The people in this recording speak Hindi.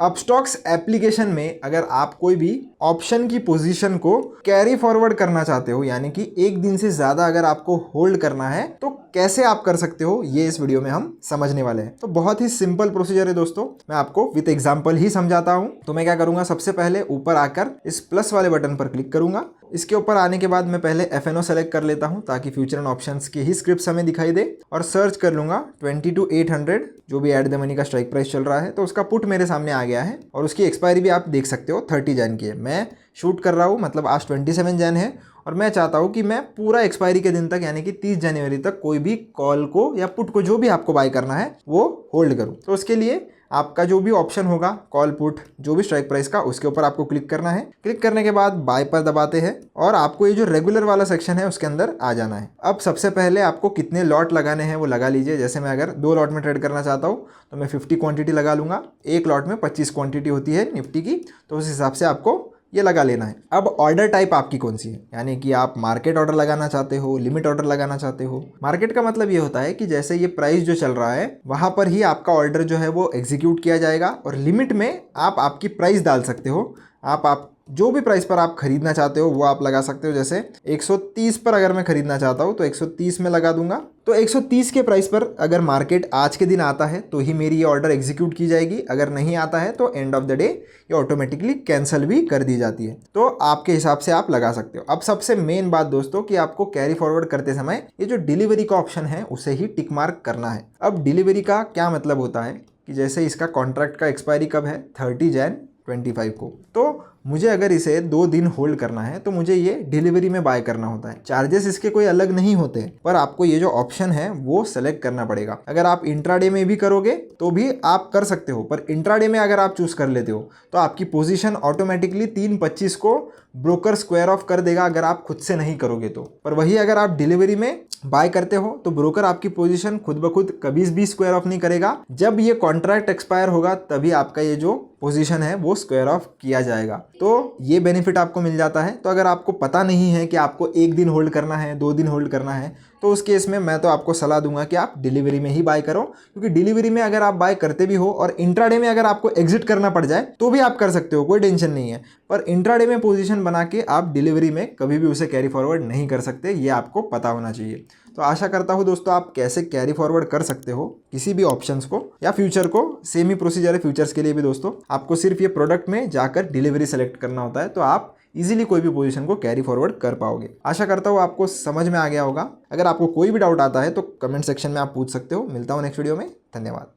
अपस्टॉक्स एप्लीकेशन में अगर आप कोई भी ऑप्शन की पोजीशन को कैरी फॉरवर्ड करना चाहते हो, यानी कि एक दिन से ज्यादा अगर आपको होल्ड करना है, तो कैसे आप कर सकते हो ये इस वीडियो में हम समझने वाले हैं। तो बहुत ही सिंपल प्रोसीजर है दोस्तों, मैं आपको विद एग्जांपल ही समझाता हूं। तो मैं क्या करूंगा, सबसे पहले ऊपर आकर इस प्लस वाले बटन पर क्लिक करूंगा। इसके ऊपर आने के बाद मैं पहले FNO सेलेक्ट कर लेता हूं ताकि फ्यूचर एंड ऑप्शंस की ही स्क्रिप्ट हमें दिखाई दे, और सर्च कर लूंगा 22,800 जो भी एट द मनी का स्ट्राइक प्राइस चल रहा है। तो उसका पुट मेरे सामने आ गया है और उसकी एक्सपायरी भी आप देख सकते हो 30 जन की है। मैं शूट कर रहा हूँ, मतलब आज 27 जन है और मैं चाहता हूँ कि मैं पूरा एक्सपायरी के दिन तक यानी कि 30 जनवरी तक कोई भी कॉल को या पुट को जो भी आपको बाय करना है वो होल्ड करूँ। तो उसके लिए आपका जो भी ऑप्शन होगा, कॉल पुट जो भी स्ट्राइक प्राइस का, उसके ऊपर आपको क्लिक करना है। क्लिक करने के बाद बाय पर दबाते हैं और आपको ये जो रेगुलर वाला सेक्शन है उसके अंदर आ जाना है। अब सबसे पहले आपको कितने लॉट लगाने हैं वो लगा लीजिए। जैसे मैं अगर 2 लॉट में ट्रेड करना चाहता हूँ तो मैं 50 क्वांटिटी लगा लूँगा। एक लॉट में 25 क्वांटिटी होती है निफ्टी की, तो उस हिसाब से आपको ये लगा लेना है। अब ऑर्डर टाइप आपकी कौन सी है, यानी कि आप मार्केट ऑर्डर लगाना चाहते हो, लिमिट ऑर्डर लगाना चाहते हो। मार्केट का मतलब ये होता है कि जैसे ये प्राइस जो चल रहा है वहां पर ही आपका ऑर्डर जो है वो एग्जीक्यूट किया जाएगा, और लिमिट में आप आपकी प्राइस डाल सकते हो। आप जो भी प्राइस पर आप खरीदना चाहते हो वो आप लगा सकते हो। जैसे 130 पर अगर मैं खरीदना चाहता हूँ तो 130 में लगा दूंगा। तो 130 के प्राइस पर अगर मार्केट आज के दिन आता है तो ही मेरी ये ऑर्डर एग्जीक्यूट की जाएगी। अगर नहीं आता है तो एंड ऑफ द डे ये ऑटोमेटिकली कैंसिल भी कर दी जाती है। तो आपके हिसाब से आप लगा सकते हो। अब सबसे मेन बात दोस्तों कि आपको कैरी फॉरवर्ड करते समय ये जो डिलीवरी का ऑप्शन है उसे ही टिक मार्क करना है। अब डिलीवरी का क्या मतलब होता है कि जैसे इसका कॉन्ट्रैक्ट का एक्सपायरी कब है, 30 जन 25 को, तो मुझे अगर इसे 2 दिन होल्ड करना है तो मुझे ये डिलीवरी में बाय करना होता है। चार्जेस इसके कोई अलग नहीं होते, पर आपको ये जो ऑप्शन है वो सेलेक्ट करना पड़ेगा। अगर आप इंट्राडे में भी करोगे तो भी आप कर सकते हो, पर इंट्राडे में अगर आप चूज कर लेते हो तो आपकी पोजीशन ऑटोमेटिकली 3:25 को ब्रोकर स्क्वायर ऑफ कर देगा अगर आप खुद से नहीं करोगे तो। पर वही अगर आप डिलीवरी में बाय करते हो तो ब्रोकर आपकी पोजीशन खुद ब खुद कभी भी स्क्वायर ऑफ नहीं करेगा। जब ये कॉन्ट्रैक्ट एक्सपायर होगा तभी आपका ये जो पोजीशन है वो स्क्वायर ऑफ किया जाएगा। तो ये बेनिफिट आपको मिल जाता है। तो अगर आपको पता नहीं है कि आपको 1 दिन होल्ड करना है, 2 दिन होल्ड करना है, तो उस केस में मैं तो आपको सलाह दूंगा कि आप डिलीवरी में ही बाय करो, क्योंकि डिलीवरी में अगर आप बाय करते भी हो और इंट्राडे में अगर आपको एग्जिट करना पड़ जाए तो भी आप कर सकते हो, कोई टेंशन नहीं है। पर इंट्राडे में पोजीशन बना के आप डिलीवरी में कभी भी उसे कैरी फॉरवर्ड नहीं कर सकते, ये आपको पता होना चाहिए। तो आशा करता हूँ दोस्तों आप कैसे कैरी फॉरवर्ड कर सकते हो किसी भी ऑप्शंस को या फ्यूचर को। सेम ही प्रोसीजर है फ्यूचर्स के लिए भी दोस्तों। आपको सिर्फ ये प्रोडक्ट में जाकर डिलीवरी सेलेक्ट करना होता है, तो आप इजीली कोई भी पोजीशन को कैरी फॉरवर्ड कर पाओगे। आशा करता हूँ आपको समझ में आ गया होगा। अगर आपको कोई भी डाउट आता है तो कमेंट सेक्शन में आप पूछ सकते हो। मिलता हूँ नेक्स्ट वीडियो में, धन्यवाद।